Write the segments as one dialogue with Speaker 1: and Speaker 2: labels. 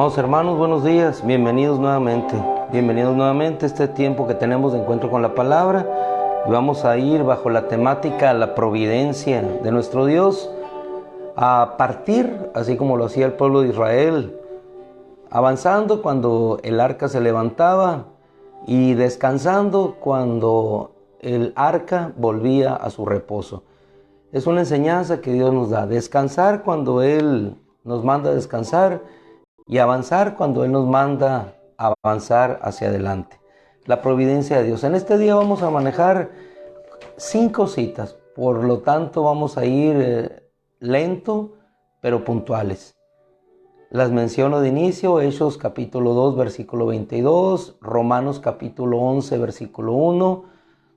Speaker 1: Amados hermanos, buenos días, bienvenidos nuevamente a este tiempo que tenemos de encuentro con la palabra, y vamos a ir bajo la temática la providencia de nuestro Dios, a partir, así como lo hacía el pueblo de Israel, avanzando cuando el arca se levantaba y descansando cuando el arca volvía a su reposo. Es una enseñanza que Dios nos da, descansar cuando Él nos manda a descansar y avanzar cuando Él nos manda a avanzar hacia adelante. La providencia de Dios. En este día vamos a manejar 5 citas, por lo tanto vamos a ir lento pero puntuales. Las menciono de inicio: Hechos capítulo 2 versículo 22, Romanos capítulo 11 versículo 1.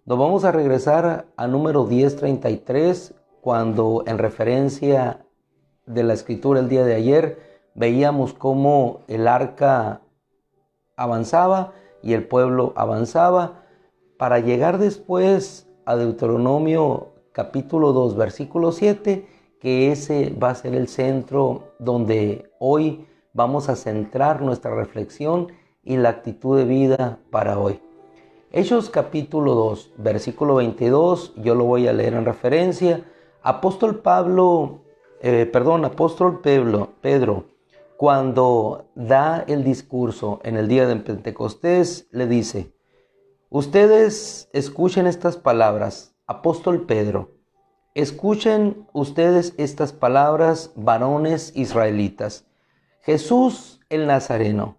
Speaker 1: Nos vamos a regresar a número 10:33, cuando en referencia de la escritura el día de ayer veíamos cómo el arca avanzaba y el pueblo avanzaba, para llegar después a Deuteronomio capítulo 2 versículo 7, que ese va a ser el centro donde hoy vamos a centrar nuestra reflexión y la actitud de vida para hoy. Hechos capítulo 2 versículo 22, yo lo voy a leer en referencia. Apóstol Pedro, cuando da el discurso en el día de Pentecostés, le dice: ustedes escuchen estas palabras, apóstol Pedro, escuchen ustedes estas palabras, varones israelitas. Jesús el Nazareno,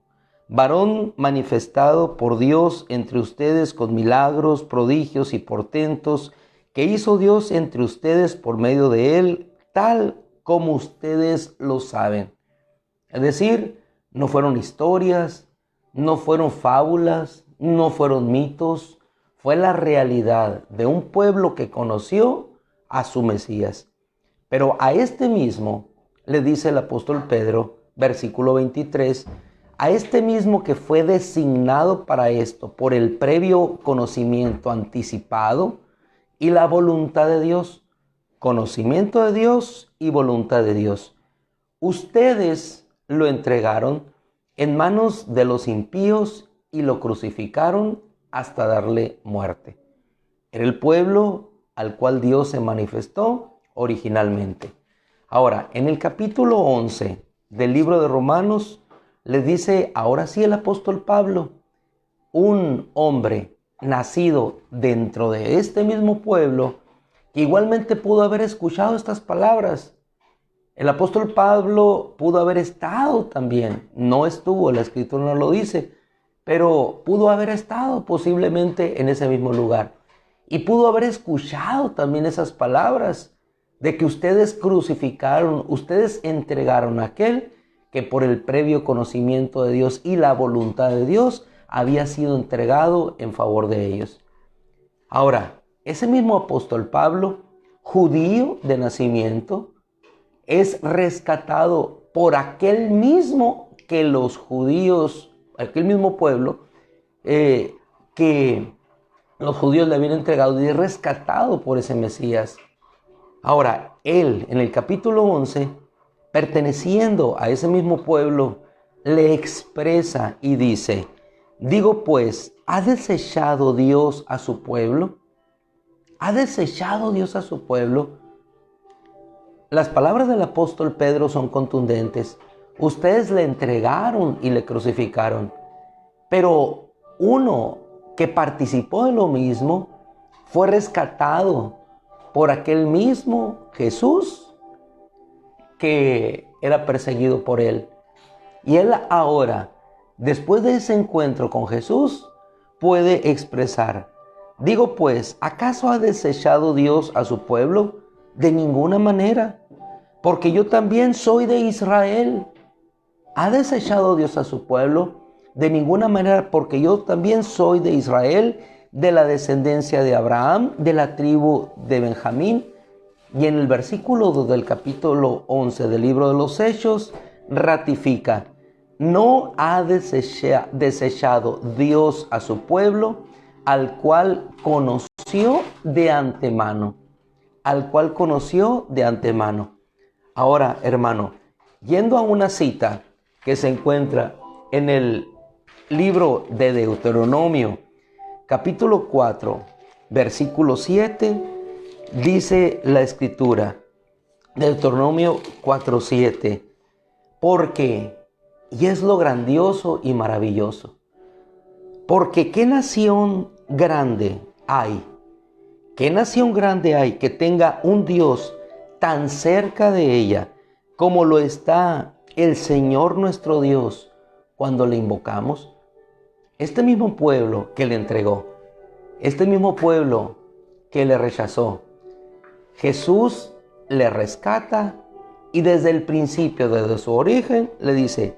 Speaker 1: varón manifestado por Dios entre ustedes con milagros, prodigios y portentos, que hizo Dios entre ustedes por medio de él, tal como ustedes lo saben. Es decir, no fueron historias, no fueron fábulas, no fueron mitos, fue la realidad de un pueblo que conoció a su Mesías. Pero a este mismo le dice el apóstol Pedro, versículo 23, a este mismo que fue designado para esto por el previo conocimiento anticipado y la voluntad de Dios, conocimiento de Dios y voluntad de Dios. Ustedes lo entregaron en manos de los impíos y lo crucificaron hasta darle muerte. Era el pueblo al cual Dios se manifestó originalmente. Ahora, en el capítulo 11 del libro de Romanos, le dice ahora sí el apóstol Pablo, un hombre nacido dentro de este mismo pueblo, que igualmente pudo haber escuchado estas palabras. El apóstol Pablo pudo haber estado también, no estuvo, la escritura no lo dice, pero pudo haber estado posiblemente en ese mismo lugar. Y pudo haber escuchado también esas palabras de que ustedes crucificaron, ustedes entregaron a aquel que por el previo conocimiento de Dios y la voluntad de Dios había sido entregado en favor de ellos. Ahora, ese mismo apóstol Pablo, judío de nacimiento, es rescatado por aquel mismo que los judíos, aquel mismo pueblo que los judíos le habían entregado, y es rescatado por ese Mesías. Ahora, él en el capítulo 11, perteneciendo a ese mismo pueblo, le expresa y dice: digo pues, ¿ha desechado Dios a su pueblo? ¿Ha desechado Dios a su pueblo? Las palabras del apóstol Pedro son contundentes. Ustedes le entregaron y le crucificaron. Pero uno que participó de lo mismo fue rescatado por aquel mismo Jesús que era perseguido por él. Y él ahora, después de ese encuentro con Jesús, puede expresar: digo pues, ¿acaso ha desechado Dios a su pueblo? De ninguna manera, porque yo también soy de Israel. ¿Ha desechado Dios a su pueblo? De ninguna manera, porque yo también soy de Israel, de la descendencia de Abraham, de la tribu de Benjamín. Y en el versículo 2 del capítulo 11 del libro de los Hechos, ratifica: no ha desechado Dios a su pueblo, al cual conoció de antemano. Ahora, hermano, yendo a una cita que se encuentra en el libro de Deuteronomio, capítulo 4, versículo 7, dice la Escritura, Deuteronomio 4:7, porque, y es lo grandioso y maravilloso, porque qué nación grande hay, qué nación grande hay que tenga un Dios tan cerca de ella como lo está el Señor nuestro Dios cuando le invocamos. Este mismo pueblo que le entregó, este mismo pueblo que le rechazó, Jesús le rescata y desde el principio, desde su origen, le dice,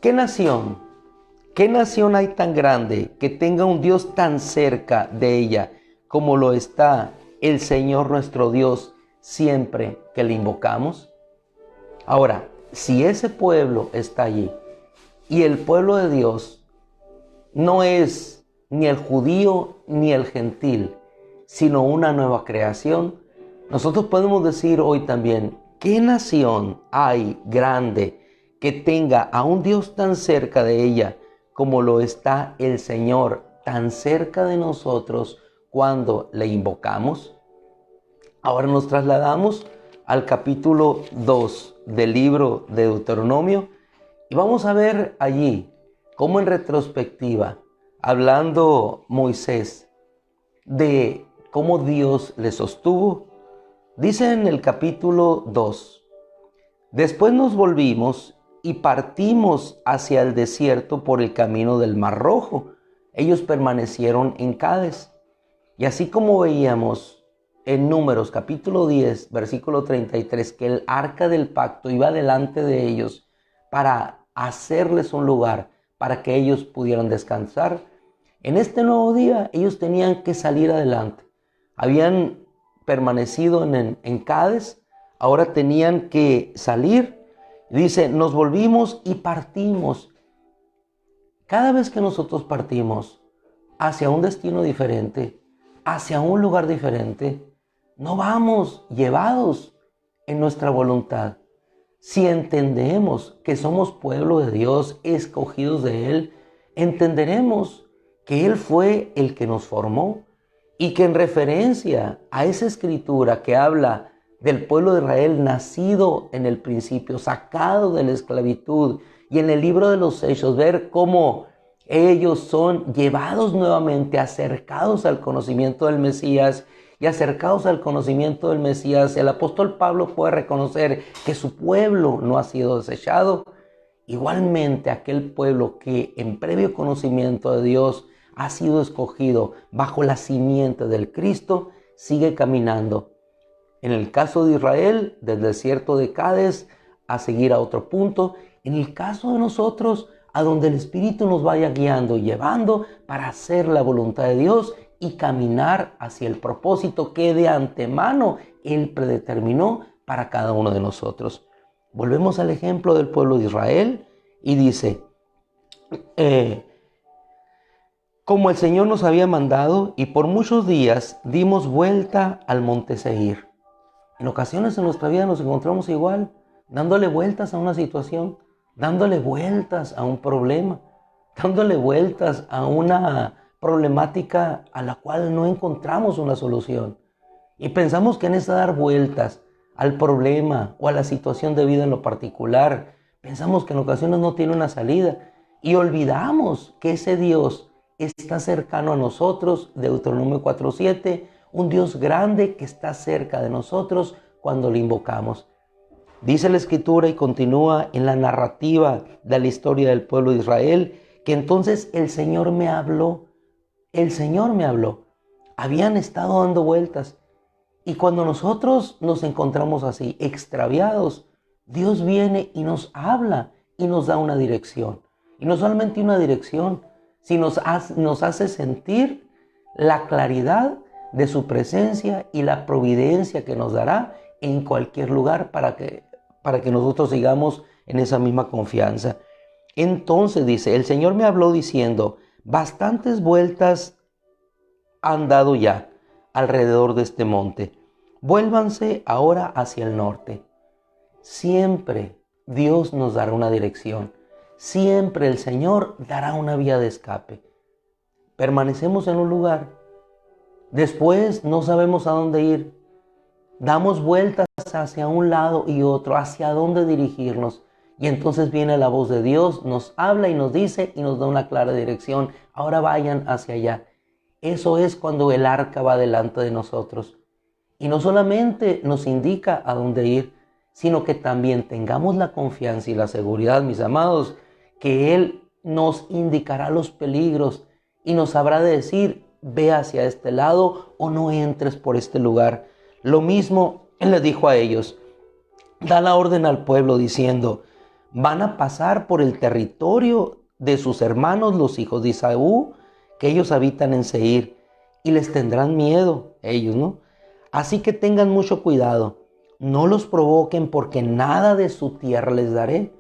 Speaker 1: ¿qué nación hay tan grande que tenga un Dios tan cerca de ella como lo está el Señor nuestro Dios siempre que le invocamos? Ahora, si ese pueblo está allí y el pueblo de Dios no es ni el judío ni el gentil, sino una nueva creación, nosotros podemos decir hoy también, ¿qué nación hay grande que tenga a un Dios tan cerca de ella como lo está el Señor tan cerca de nosotros cuando le invocamos? Ahora nos trasladamos al capítulo 2 del libro de Deuteronomio y vamos a ver allí cómo en retrospectiva, hablando Moisés de cómo Dios le sostuvo, dice en el capítulo 2, después nos volvimos y partimos hacia el desierto por el camino del Mar Rojo. Ellos permanecieron en Cades. Y así como veíamos en Números capítulo 10, versículo 33, que el arca del pacto iba delante de ellos para hacerles un lugar para que ellos pudieran descansar, en este nuevo día ellos tenían que salir adelante. Habían permanecido en Cades, ahora tenían que salir. Dice, nos volvimos y partimos. Cada vez que nosotros partimos hacia un destino diferente, hacia un lugar diferente, no vamos llevados en nuestra voluntad. Si entendemos que somos pueblo de Dios, escogidos de Él, entenderemos que Él fue el que nos formó y que en referencia a esa escritura que habla del pueblo de Israel nacido en el principio, sacado de la esclavitud, y en el libro de los Hechos ver cómo ellos son llevados nuevamente, acercados al conocimiento del Mesías, y acercados al conocimiento del Mesías, el apóstol Pablo puede reconocer que su pueblo no ha sido desechado. Igualmente aquel pueblo que en previo conocimiento de Dios ha sido escogido bajo la simiente del Cristo, sigue caminando. En el caso de Israel, del desierto de Cades a seguir a otro punto. En el caso de nosotros, a donde el Espíritu nos vaya guiando y llevando para hacer la voluntad de Dios y caminar hacia el propósito que de antemano Él predeterminó para cada uno de nosotros. Volvemos al ejemplo del pueblo de Israel y dice, como el Señor nos había mandado, y por muchos días dimos vuelta al monte Seir. En ocasiones en nuestra vida nos encontramos igual, dándole vueltas a una situación, dándole vueltas a un problema, dándole vueltas a una problemática a la cual no encontramos una solución. Y pensamos que en ese dar vueltas al problema o a la situación de vida en lo particular, pensamos que en ocasiones no tiene una salida y olvidamos que ese Dios está cercano a nosotros, Deuteronomio 4:7, un Dios grande que está cerca de nosotros cuando le invocamos. Dice la Escritura y continúa en la narrativa de la historia del pueblo de Israel, que entonces el Señor me habló. Habían estado dando vueltas. Y cuando nosotros nos encontramos así, extraviados, Dios viene y nos habla y nos da una dirección. Y no solamente una dirección, sino nos hace sentir la claridad de su presencia y la providencia que nos dará en cualquier lugar para que nosotros sigamos en esa misma confianza. Entonces dice, el Señor me habló diciendo, bastantes vueltas han dado ya alrededor de este monte. Vuélvanse ahora hacia el norte. Siempre Dios nos dará una dirección. Siempre el Señor dará una vía de escape. Permanecemos en un lugar. Después no sabemos a dónde ir. Damos vueltas hacia un lado y otro, hacia dónde dirigirnos. Y entonces viene la voz de Dios, nos habla y nos dice y nos da una clara dirección. Ahora vayan hacia allá. Eso es cuando el arca va delante de nosotros. Y no solamente nos indica a dónde ir, sino que también tengamos la confianza y la seguridad, mis amados, que Él nos indicará los peligros y nos habrá de decir, ve hacia este lado o no entres por este lugar. Lo mismo Él les dijo a ellos, da la orden al pueblo diciendo, van a pasar por el territorio de sus hermanos, los hijos de Esaú, que ellos habitan en Seir, y les tendrán miedo, ellos, ¿no? Así que tengan mucho cuidado, no los provoquen porque nada de su tierra les daré.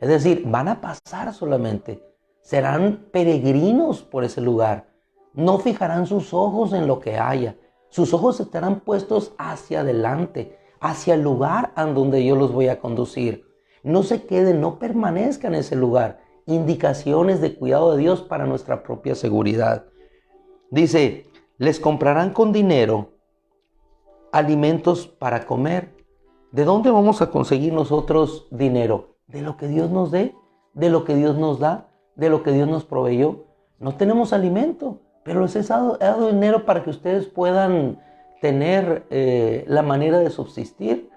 Speaker 1: Es decir, van a pasar solamente, serán peregrinos por ese lugar, no fijarán sus ojos en lo que haya, sus ojos estarán puestos hacia adelante, hacia el lugar a donde yo los voy a conducir. No se queden, no permanezcan en ese lugar. Indicaciones de cuidado de Dios para nuestra propia seguridad. Dice, les comprarán con dinero alimentos para comer. ¿De dónde vamos a conseguir nosotros dinero? De lo que Dios nos dé, de lo que Dios nos da, de lo que Dios nos proveyó. No tenemos alimento, pero les he dado dinero para que ustedes puedan tener la manera de subsistir.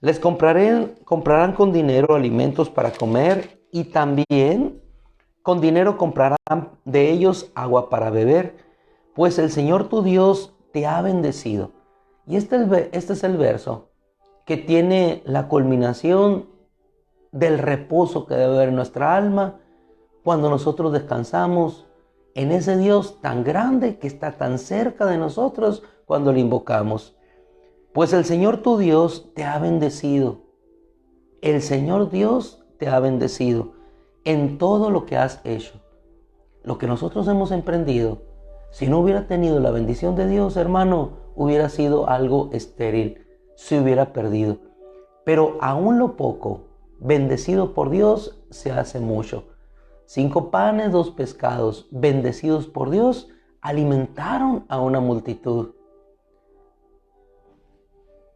Speaker 1: Les comprarán con dinero alimentos para comer y también con dinero comprarán de ellos agua para beber, pues el Señor tu Dios te ha bendecido. Y este es el verso que tiene la culminación del reposo que debe haber en nuestra alma cuando nosotros descansamos en ese Dios tan grande que está tan cerca de nosotros cuando le invocamos. Pues el Señor tu Dios te ha bendecido. El Señor Dios te ha bendecido en todo lo que has hecho. Lo que nosotros hemos emprendido, si no hubiera tenido la bendición de Dios, hermano, hubiera sido algo estéril, se hubiera perdido. Pero aún lo poco, bendecido por Dios, se hace mucho. 5 panes, 2 pescados, bendecidos por Dios, alimentaron a una multitud.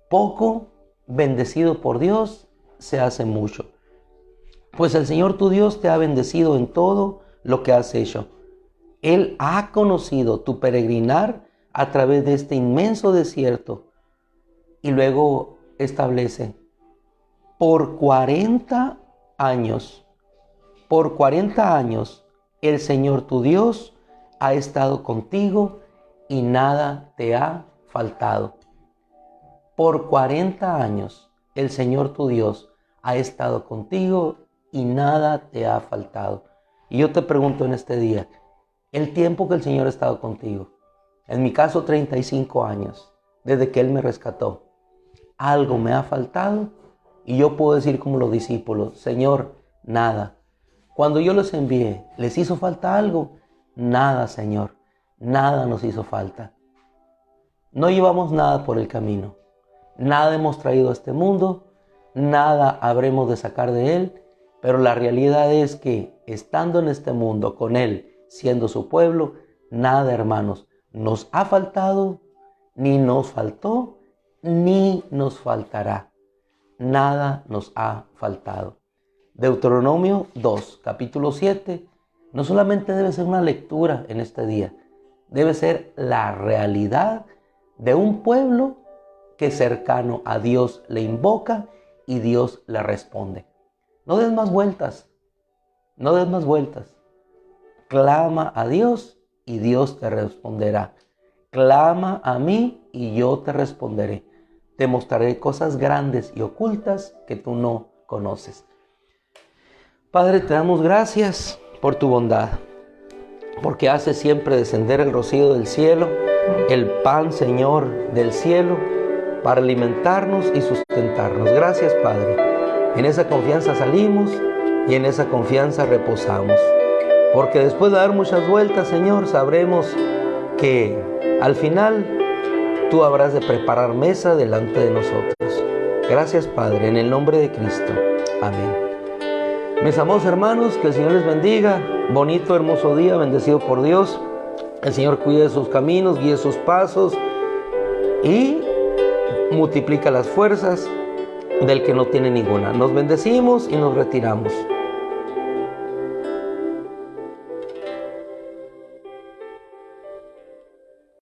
Speaker 1: Poco, bendecido por Dios, se hace mucho. Pues el Señor tu Dios te ha bendecido en todo lo que has hecho. Él ha conocido tu peregrinar a través de este inmenso desierto. Y luego establece, por 40 años, el Señor tu Dios ha estado contigo y nada te ha faltado. Por 40 años el Señor tu Dios ha estado contigo y nada te ha faltado. Y yo te pregunto en este día, el tiempo que el Señor ha estado contigo, en mi caso 35 años, desde que Él me rescató, algo me ha faltado y yo puedo decir como los discípulos, Señor, nada. Cuando yo los envié, ¿les hizo falta algo? Nada, Señor, nada nos hizo falta. No llevamos nada por el camino. Nada hemos traído a este mundo, nada habremos de sacar de él, pero la realidad es que estando en este mundo con Él, siendo su pueblo, nada, hermanos, nos ha faltado, ni nos faltó, ni nos faltará. Nada nos ha faltado. Deuteronomio 2, capítulo 7, no solamente debe ser una lectura en este día, debe ser la realidad de un pueblo que cercano a Dios le invoca y Dios le responde. No des más vueltas, no des más vueltas. Clama a Dios y Dios te responderá. Clama a mí y yo te responderé. Te mostraré cosas grandes y ocultas que tú no conoces. Padre, te damos gracias por tu bondad, porque haces siempre descender el rocío del cielo, el pan, Señor, del cielo, para alimentarnos y sustentarnos. Gracias, Padre. En esa confianza salimos y en esa confianza reposamos. Porque después de dar muchas vueltas, Señor, sabremos que al final tú habrás de preparar mesa delante de nosotros. Gracias, Padre, en el nombre de Cristo. Amén. Mis amados hermanos, que el Señor les bendiga. Bonito, hermoso día, bendecido por Dios. El Señor cuide sus caminos, guíe sus pasos y multiplica las fuerzas del que no tiene ninguna. Nos bendecimos y nos retiramos.